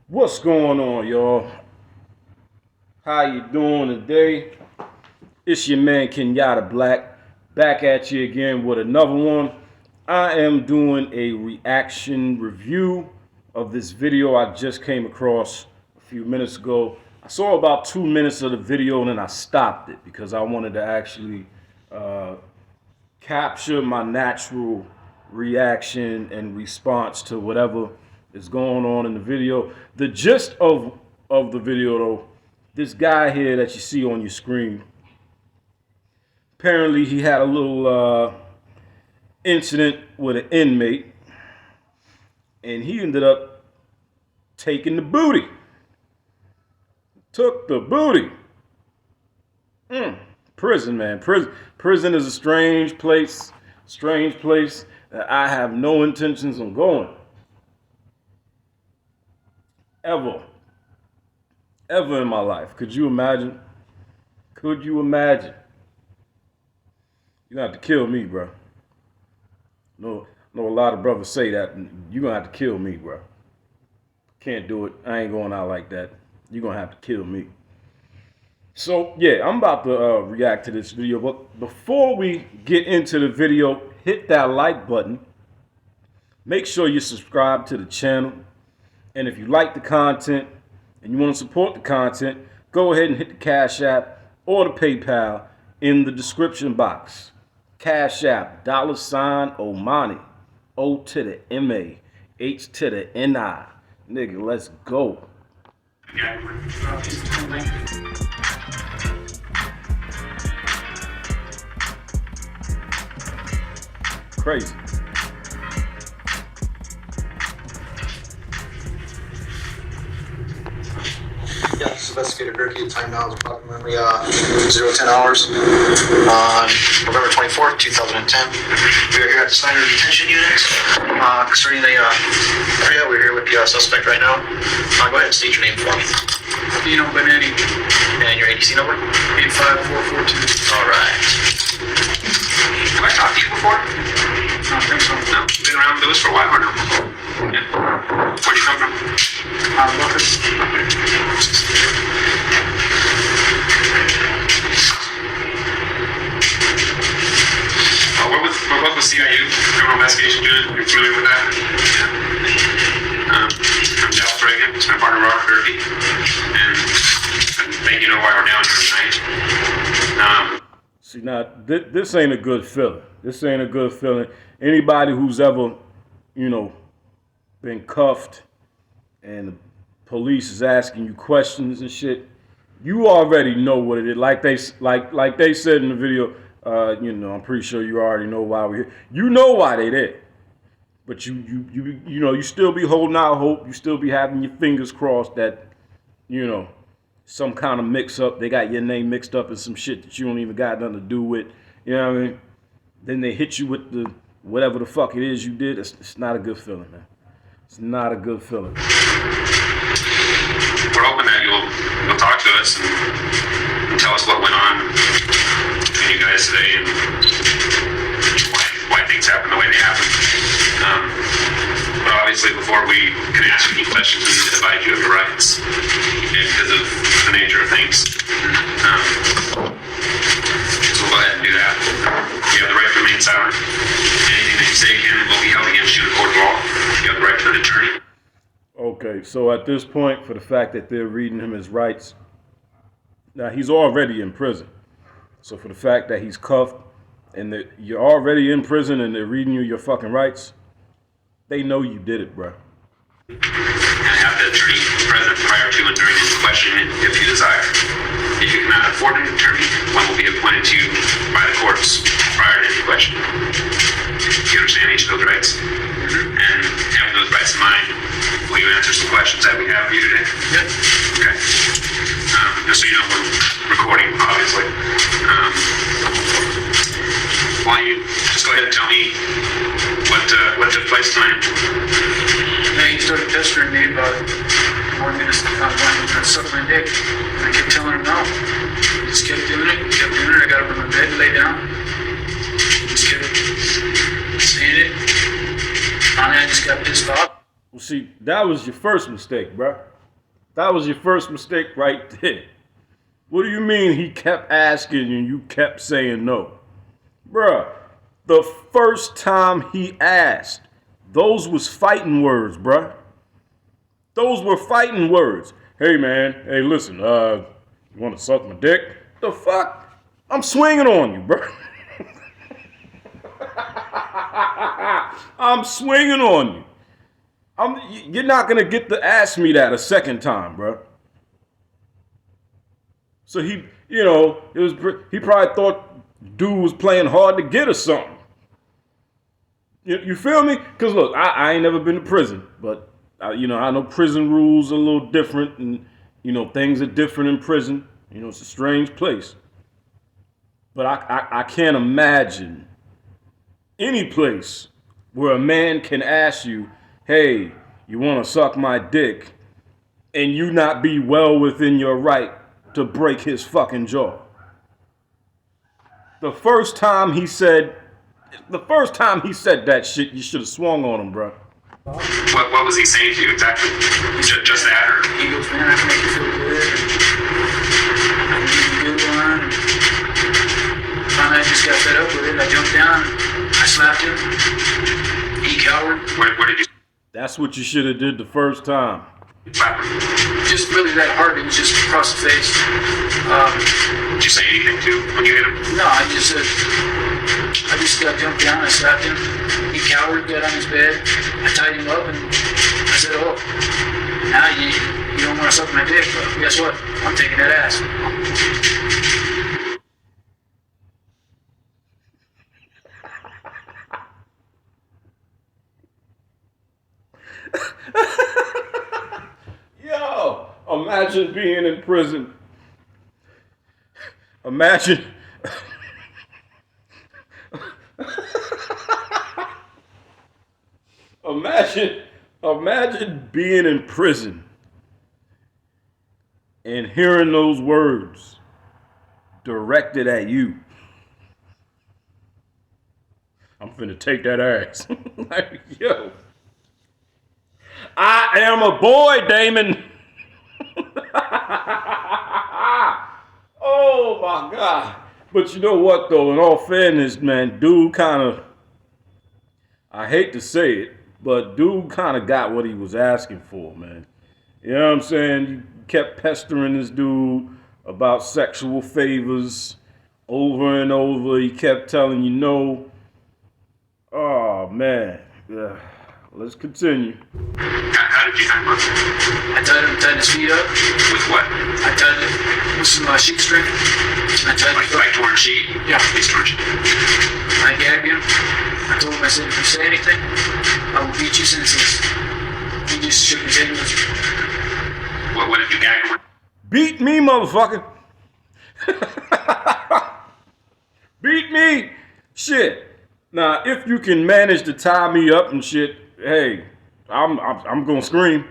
What's going on, y'all? How you doing today? It's your man Kenyatta Blaxk back at you again with another one. I am doing a reaction review of this video I just came across a few minutes ago. I saw about 2 minutes of the video and then I stopped it because I wanted to actually capture my natural reaction and response to whatever is going on in the video. The gist of the video, though, this guy here that you see on your screen, apparently he had a little incident with an inmate, and he ended up taking the booty. Took the booty. Prison, man. Prison is a strange place. Strange place that I have no intentions on going. Ever in my life. Could you imagine? Could you imagine? You're gonna have to kill me, bro. No, a lot of brothers say that. You're gonna have to kill me, bro. Can't do it. I ain't going out like that. You're gonna have to kill me. So yeah, I'm about to react to this video, but before we get into the video, hit that like button. Make sure you subscribe to the channel. And if you like the content and you want to support the content, go ahead and hit the Cash App or the PayPal in the description box. Cash App, $Omani, O to the M-A, H to the N-I. Nigga, let's go. Crazy. Yeah, this is investigator Berkey. The time now is approximately 0:10 hours on November 24th, 2010. We are here at the Snyder Detention Unit concerning the area. We're here with the suspect right now. Go ahead and state your name for me. Dino Benetti. And your ADC number? 85442. All right. Have I talked to you before? I don't think so. No. You've been around Lewis for a while or no? Yeah. Where'd you come from? Lucas. We're both with CIU, Criminal Investigation Unit. You're familiar with that? Yeah. I'm Dallas Reagan. It's my partner, Robert Berkey. And I think you know why we're down here tonight. See, now, this ain't a good feeling. This ain't a good feeling. Anybody who's ever, been cuffed and the police is asking you questions and shit, you already know what it is. Like they said in the video, I'm pretty sure you already know why we're here. You know why they there. But you still be holding out hope. You still be having your fingers crossed that, some kind of mix up. They got your name mixed up in some shit that you don't even got nothing to do with. You know what I mean? Then they hit you with the whatever the fuck it is you did. It's not a good feeling, man. It's not a good feeling. We're hoping that you'll talk to us and tell us what went on with you guys today and why things happened the way they happened. But obviously, before we can ask you any questions, we need to advise you of your rights because of the nature of things. So we'll go ahead and do that. You have the right to remain silent. Anything that you say will be held against you in court of law. You have the right to an attorney. Okay, so at this point, for the fact that they're reading him his rights, now he's already in prison. So for the fact that he's cuffed and that you're already in prison and they're reading you your fucking rights, they know you did it, bro. And have the attorney present prior to and during his questioning if you desire. If you cannot afford an attorney, one will be appointed to you by the courts prior to any question. You understand each of those rights? And having those rights in mind, will you answer some questions that we have for you today? Yep. Okay. Just so you know, we're recording, obviously. Why don't you just go ahead and tell me what took place tonight? He started pestering me about wanting me to suck my dick. And I kept telling him no. He just kept doing it. I got up in my bed and lay down. He just kept saying it. Finally, I just got pissed off. Well, see, that was your first mistake, bro. That was your first mistake right there. What do you mean he kept asking and you kept saying no? Bruh, the first time he asked, those was fighting words, bruh. Those were fighting words. Hey, man, hey, listen, you want to suck my dick? The fuck? I'm swinging on you, bruh. I'm swinging on you. You're not going to get to ask me that a second time, bruh. So he, he probably thought dude was playing hard to get or something. You feel me? Because look, I ain't never been to prison, but I know prison rules are a little different, and things are different in prison. It's a strange place. But I can't imagine any place where a man can ask you, hey, you want to suck my dick, and you not be well within your right to break his fucking jaw. The first time he said that shit, you should have swung on him, bro. What was he saying to you exactly? Just that, or? He goes, man, I can make you feel good. I can give you a good one. Finally, I just got fed up with it. I jumped down. I slapped him. He cowered. What did you? That's what you should have did the first time. Just really that hard. It was just across the face. Did you say anything to when you hit him? No, I just got jumped down. I slapped him. He cowered, got on his bed. I tied him up and I said, oh, now you don't want to suck my dick, but guess what? I'm taking that ass. Yo, imagine being in prison. Imagine being in prison and hearing those words directed at you. I'm finna take that ass. Like, yo, I am a boy, Damon. Oh my God. But you know what though, in all fairness, man, dude kind of, I hate to say it, but dude kind of got what he was asking for, man. You know what I'm saying? You kept pestering this dude about sexual favors over and over. He kept telling you no. Oh man. Yeah. Let's continue. How did you tie him up? I tied his feet up. With what? I tied it with some sheep string. I tied it up. Like torn sheet? Yeah. He's torn sheet. I gagged him. I told him, I said, if you say anything, I will beat you senseless. He just shook his head with you. What did you gag him with? Beat me, motherfucker. Beat me. Shit. Now, if you can manage to tie me up and shit, hey, I'm gonna scream.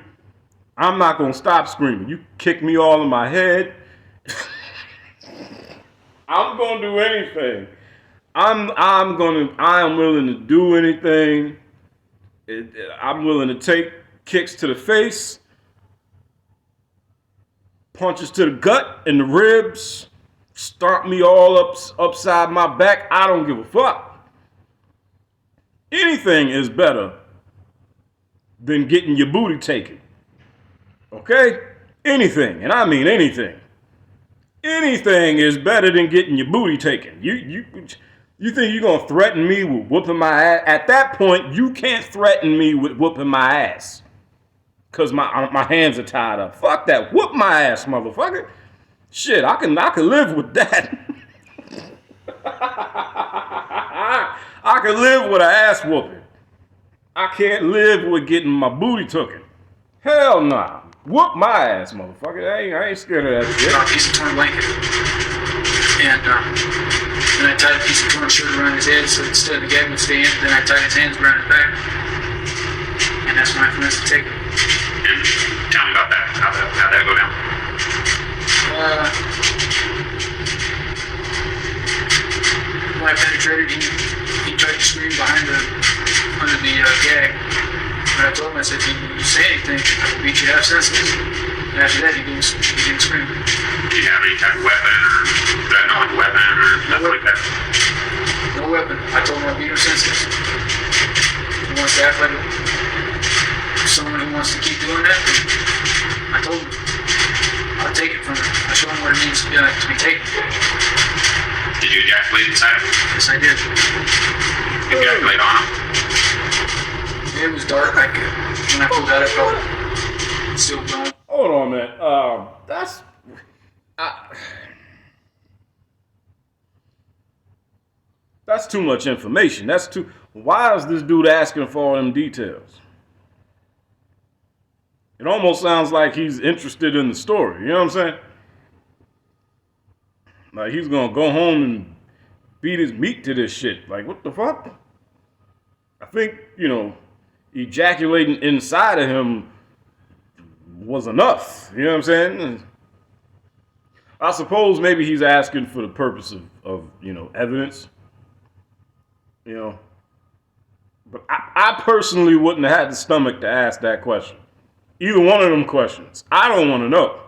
I'm not gonna stop screaming. You kick me all in my head. I'm gonna do anything. I am willing to do anything. I'm willing to take kicks to the face, punches to the gut and the ribs, stomp me all upside my back. I don't give a fuck. Anything is better than getting your booty taken. Okay? Anything, and I mean anything. Anything is better than getting your booty taken. You think you're gonna threaten me with whooping my ass? At that point, you can't threaten me with whooping my ass. Cause my hands are tied up. Fuck that. Whoop my ass, motherfucker. Shit, I can live with that. I can live with an ass whooping. I can't live with getting my booty taken. Hell nah. Whoop my ass, motherfucker. I ain't scared of that shit. A piece of torn blanket. And then I tied a piece of torn shirt around his head so instead of the gag would stay in, then I tied his hands around his back. And that's when I commenced to take him. And tell me about that. How'd that go down? When I penetrated, he tried to scream under the gag. But I told him, I said, if you say anything, I will beat you half senseless. After that, he didn't scream. Did you have any type of weapon or threaten with a weapon or nothing like that? No weapon. I told him I'd beat him senseless. He wants to act like someone who wants to keep doing that. I told him I'll take it from him. I showed him what it means to be taken. Did you ejaculate inside him? Yes, I did. Ejaculate on him? It was dark. When I pulled out, I felt it still going. Hold on, man. That's too much information. Why is this dude asking for all them details? It almost sounds like he's interested in the story. You know what I'm saying? Like he's gonna go home and beat his meat to this shit. Like, what the fuck? I think, ejaculating inside of him was enough. You know what I'm saying? I suppose maybe he's asking for the purpose of evidence. But I personally wouldn't have had the stomach to ask that question. Either one of them questions. I don't want to know.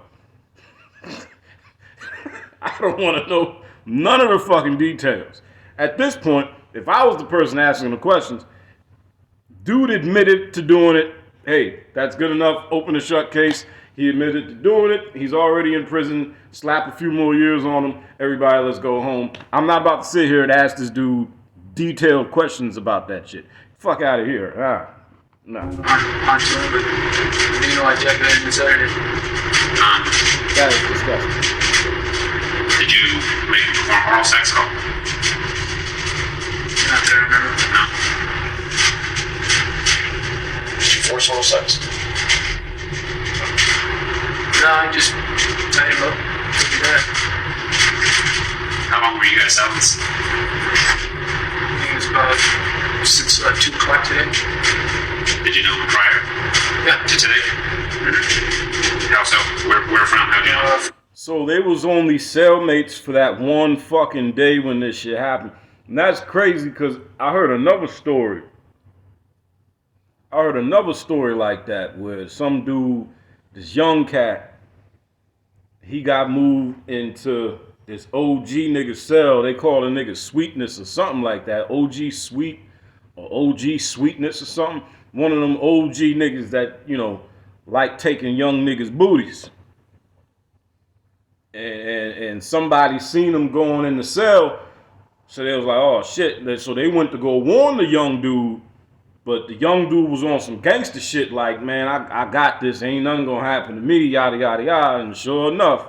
I don't want to know none of the fucking details. At this point, if I was the person asking the questions, dude admitted to doing it. Hey, that's good enough. Open the shut case. He admitted to doing it. He's already in prison. Slap a few more years on him. Everybody, let's go home. I'm not about to sit here and ask this dude detailed questions about that shit. Fuck out of here. No. On to him, but I ejaculated inside of him. That is disgusting. Did you make him perform oral sex at all? Not that I remember. No. Did you force oral sex? No, I just tied him up. Took it back. How long were you guys sentenced? I think it was about since 2 o'clock today. Did you know him prior Yeah. to today? Mm-hmm. How so? Where from? How'd you know? So they was only cellmates for that one fucking day when this shit happened. And that's crazy because I heard another story. Like that where some dude, this young cat, he got moved into this OG nigga cell. They call the nigga Sweetness or something like that. OG Sweet or OG Sweetness or something. One of them OG niggas that, like taking young niggas' booties. And somebody seen him going in the cell, so they was like, oh shit. So they went to go warn the young dude, but the young dude was on some gangster shit like, man, I got this, ain't nothing gonna happen to me, yada, yada, yada. And sure enough,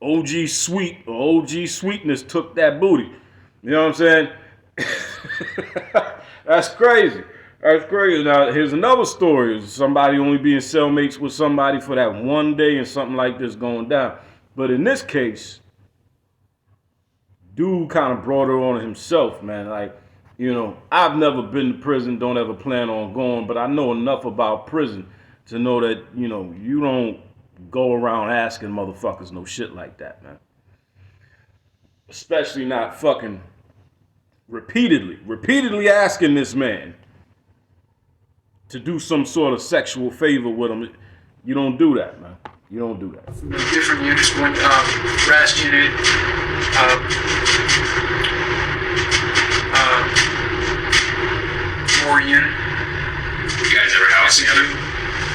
OG Sweet or OG Sweetness took that booty. You know what I'm saying? That's crazy. Now, here's another story. Somebody only being cellmates with somebody for that one day and something like this going down. But in this case, dude kind of brought her on himself, man. Like, I've never been to prison, don't ever plan on going, but I know enough about prison to know that, you don't go around asking motherfuckers no shit like that, man. Especially not fucking repeatedly asking this man to do some sort of sexual favor with him. You don't do that, man. You don't do that. Different units went, brass unit, war unit. You guys ever housed together?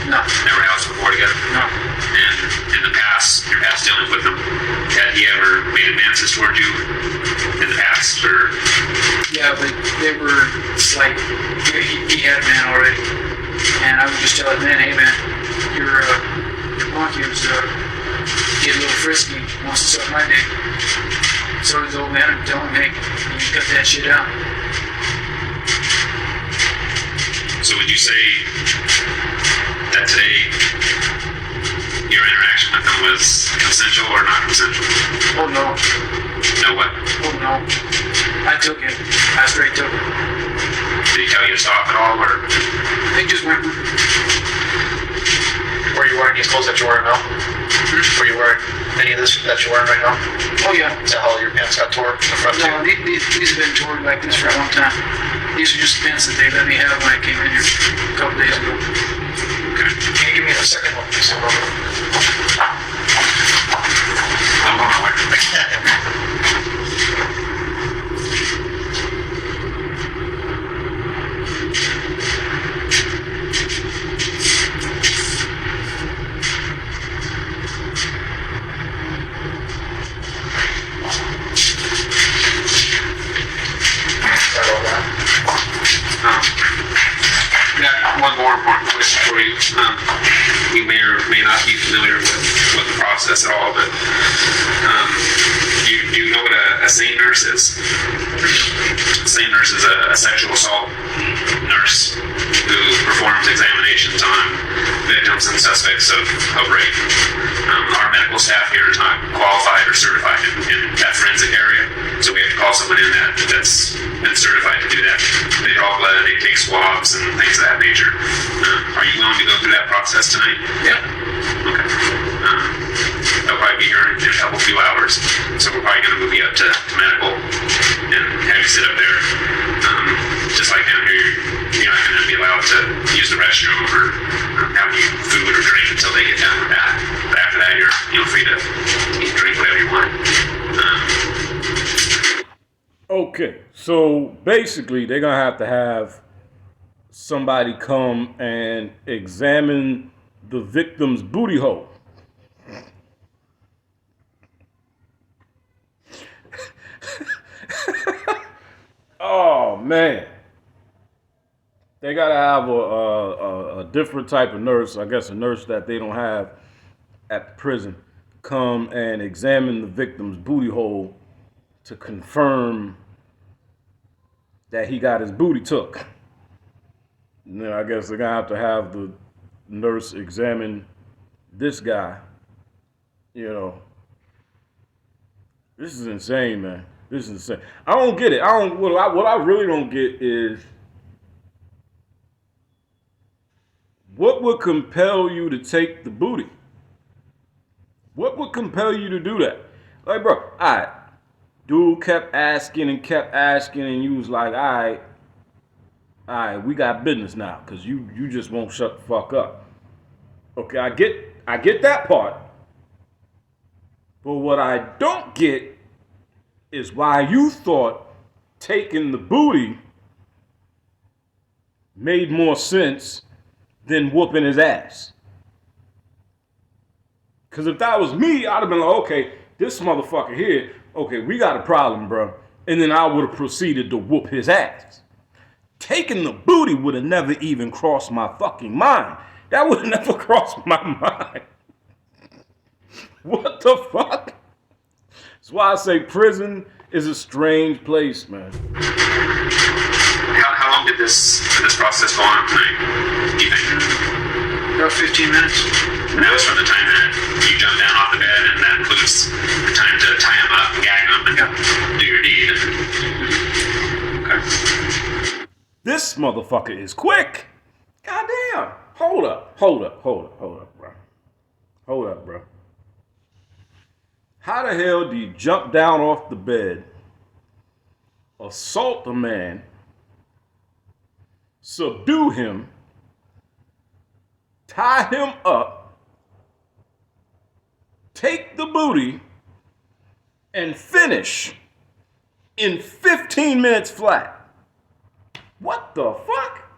No. Never housed before together? No. And in the past, your past dealings with him, had he ever made advances toward you in the past, or? Yeah, but they were, it's like, he had a man already. And I would just tell him, man, hey man, your monkey was getting a little frisky, wants to suck my dick. So his old man would tell him, hey, you cut that shit out. So would you say that today your interaction with him was consensual or not consensual? Oh no. No what? Oh no. I took it. I straight took it. Did he tell you to stop at all, or? They just went. Were you wearing these clothes that you're wearing now? Were you wearing any of this that you're wearing right now? Oh yeah. Is that how your pants got tore in the front No, too? these have been torn like this for a long time. These are just pants that they let me have when I came in here a couple days ago. Can you give me the second one, please? not be familiar with the process at all, but you know what a SANE nurse is? A SANE nurse is a sexual assault nurse who performs examinations on victims and suspects of rape. Our medical staff here is not qualified or certified in that forensic area, so we have to call someone in that's been certified to do that. They draw blood, they take swabs, and things of that nature. Are you willing to go through that process tonight? Yeah. Okay. They'll probably be here in a few hours, so we're probably going to move you up to medical and have you sit up there. Just like down here, you're not going to be allowed to use the restroom or have any food or drink until they get done with that. But after that, you're free to eat and drink whatever you want. Okay, so basically they're going to have somebody come and examine the victim's booty hole. Oh, man. They got to have a different type of nurse, I guess a nurse that they don't have at the prison, come and examine the victim's booty hole to confirm that he got his booty took. And then I guess they're going to have the nurse examine this guy. You know, this is insane, man. This is insane. I don't get it. What I really don't get is what would compel you to take the booty? What would compel you to do that? Like, bro, all right. Dude kept asking, and you was like, all right, we got business now, because you just won't shut the fuck up. Okay, I get that part. But what I don't get is why you thought taking the booty made more sense than whooping his ass. Because if that was me, I'd have been like, okay, this motherfucker here, okay, we got a problem, bro. And then I would have proceeded to whoop his ass. Taking the booty would have never even crossed my fucking mind. That would have never crossed my mind. What the fuck? That's why I say prison is a strange place, man. How long did this process go on tonight, do you think? About 15 minutes. And that was from the time that you jumped down off the bed, and that includes the time to tie him up and gag him and do your deed. Okay. This motherfucker is quick. Goddamn. Hold up, bro. Hold up, bro. How the hell do you jump down off the bed, assault a man, subdue him, tie him up, take the booty, and finish in 15 minutes flat? What the fuck?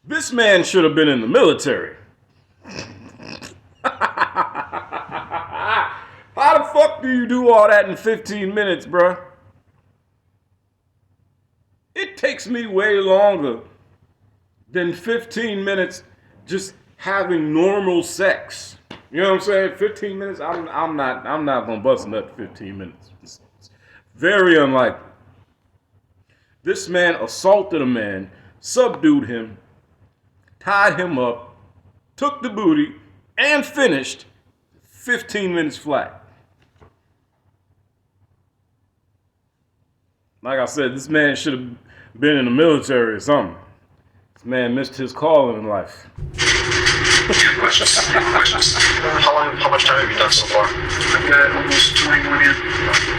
This man should have been in the military. How the fuck do you do all that in 15 minutes, bruh? It takes me way longer than 15 minutes just having normal sex. You know what I'm saying? 15 minutes, I'm not gonna bust a nut 15 minutes. It's very unlikely. This man assaulted a man, subdued him, tied him up, took the booty, and finished 15 minutes flat. Like I said, this man should have been in the military or something. This man missed his calling in life. Questions? How much time have you done so far? I've got almost 21 in.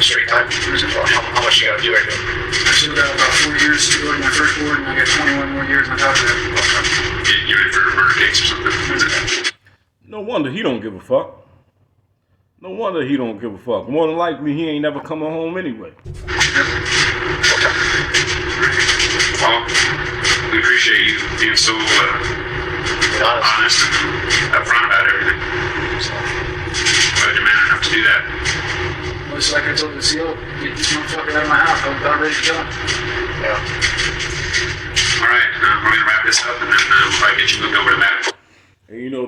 Straight time? How much you gotta do right now? I still got about 4 years to go to my first board, and I got 21 more years on top of that. You're in for a murder case or something? No wonder he don't give a fuck. No wonder he don't give a fuck. More than likely, he ain't never coming home anyway. Well, we appreciate you being so honest and upfront about everything. Glad you're man enough to do that. Well, it's like I told the CO, get this motherfucker out of my house. I'm about ready to kill him. Yeah. All right, we're going to wrap this up, and then we'll probably get you moved over to medical.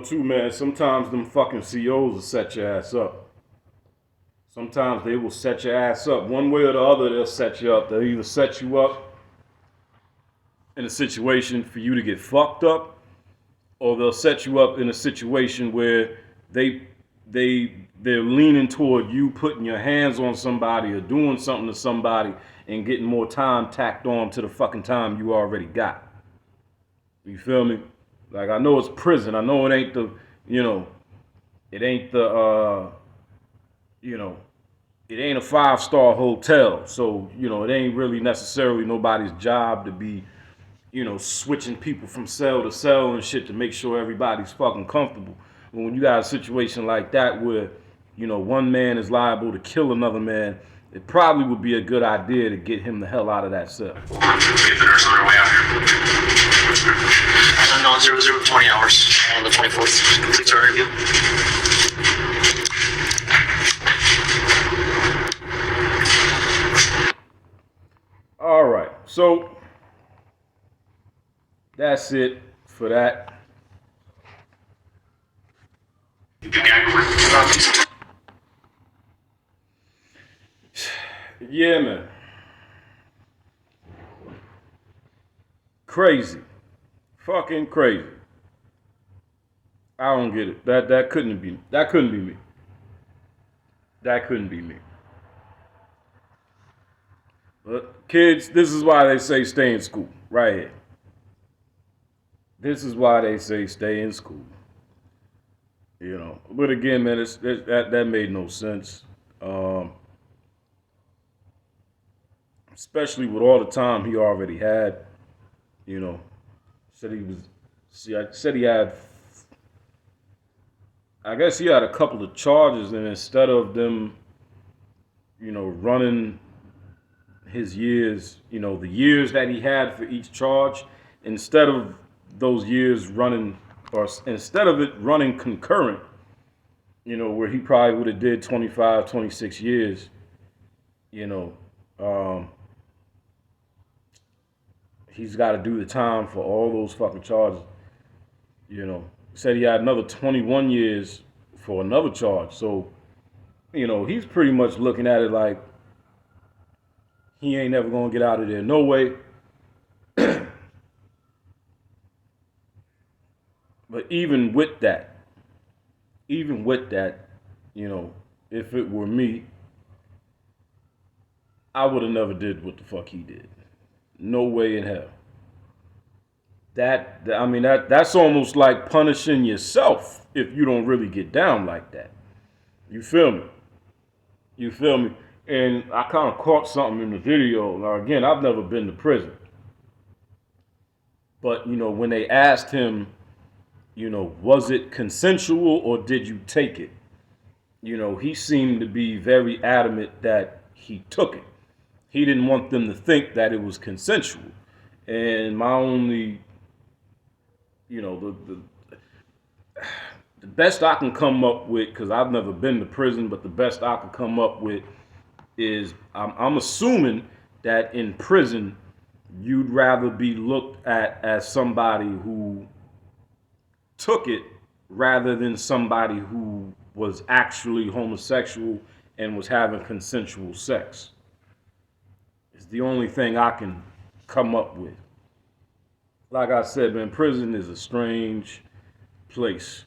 too, man, sometimes them fucking COs will set your ass up. Sometimes they will set your ass up. One way or the other, they'll set you up. They'll either set you up in a situation for you to get fucked up, or they'll set you up in a situation where they're leaning toward you putting your hands on somebody or doing something to somebody and getting more time tacked on to the fucking time you already got. You feel me? Like, I know it's prison. I know it ain't the, it ain't the, it ain't a 5-star hotel. So, it ain't really necessarily nobody's job to be, switching people from cell to cell and shit to make sure everybody's fucking comfortable. But when you got a situation like that where, one man is liable to kill another man, it probably would be a good idea to get him the hell out of that cell. Get the nurse on her way out here. No, 20 hours on the 24th. Completes our interview. All right, so that's it for that. Yeah, man. Crazy. Fucking crazy. I don't get it. That couldn't be me. That couldn't be me. But kids, this is why they say stay in school. Right here. This is why they say stay in school. But again, man, that made no sense. Especially with all the time he already had. Said he had, I guess he had a couple of charges, and instead of them, running his years, the years that he had for each charge, instead of those years running, or instead of it running concurrent, where he probably would have did 25, 26 years, he's got to do the time for all those fucking charges. Said he had another 21 years for another charge. So, he's pretty much looking at it like he ain't never going to get out of there. No way. But even with that, if it were me, I would have never did what the fuck he did. No way in hell. That's almost like punishing yourself if you don't really get down like that. You feel me? And I kind of caught something in the video. Now, again, I've never been to prison. But, when they asked him, was it consensual or did you take it? He seemed to be very adamant that he took it. He didn't want them to think that it was consensual. And my only, the best I can come up with, because I've never been to prison, but the best I can come up with is I'm assuming that in prison, you'd rather be looked at as somebody who took it rather than somebody who was actually homosexual and was having consensual sex. It's the only thing I can come up with. Like I said, man, prison is a strange place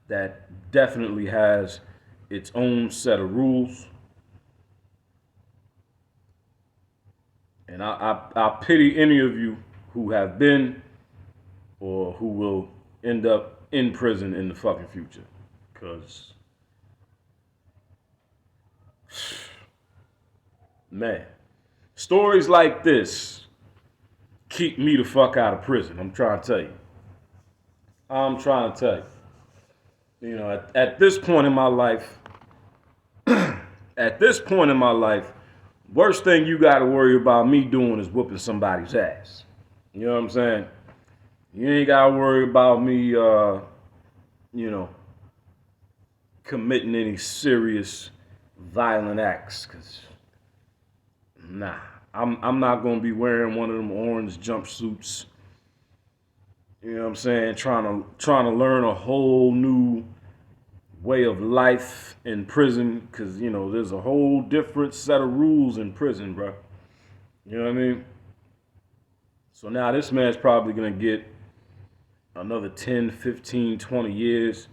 that definitely has its own set of rules. And I pity any of you who have been or who will end up in prison in the fucking future. Because, man, stories like this keep me the fuck out of prison. I'm trying to tell you. At this point in my life, worst thing you got to worry about me doing is whooping somebody's ass. You know what I'm saying? You ain't got to worry about me, committing any serious violent acts. Cause, nah, I'm not going to be wearing one of them orange jumpsuits You know what I'm saying? Trying to learn a whole new way of life in prison, because you know there's a whole different set of rules in prison, bro. You know what I mean? So now this man's probably gonna get another 10, 15, 20 years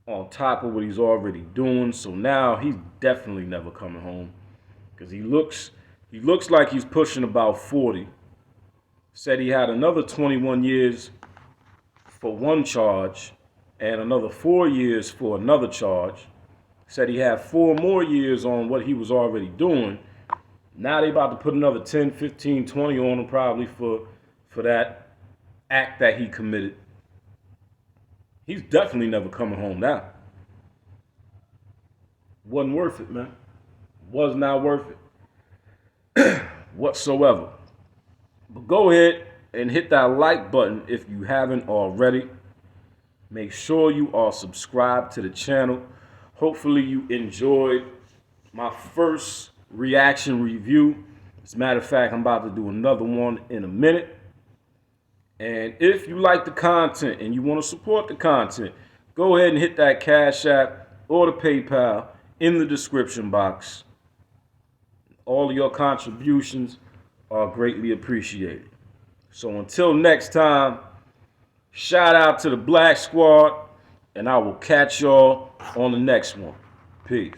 on top of what he's already doing. So now he's definitely never coming home, because he looks like he's pushing about 40. Said he had another 21 years for one charge and another 4 years for another charge. Said he had 4 more years on what he was already doing. Now they about to put another 10, 15, 20 on him probably for that act that he committed. He's definitely never coming home now. Wasn't worth it, man. Was not worth it whatsoever. But go ahead and hit that like button if you haven't already. Make sure you are subscribed to the channel. Hopefully you enjoyed my first reaction review. As a matter of fact, I'm about to do another one in a minute. And if you like the content and you want to support the content, go ahead and hit that Cash App or the PayPal in the description box. All of your contributions are greatly appreciated. So until next time, shout out to the Black Squad, and I will catch y'all on the next one. Peace.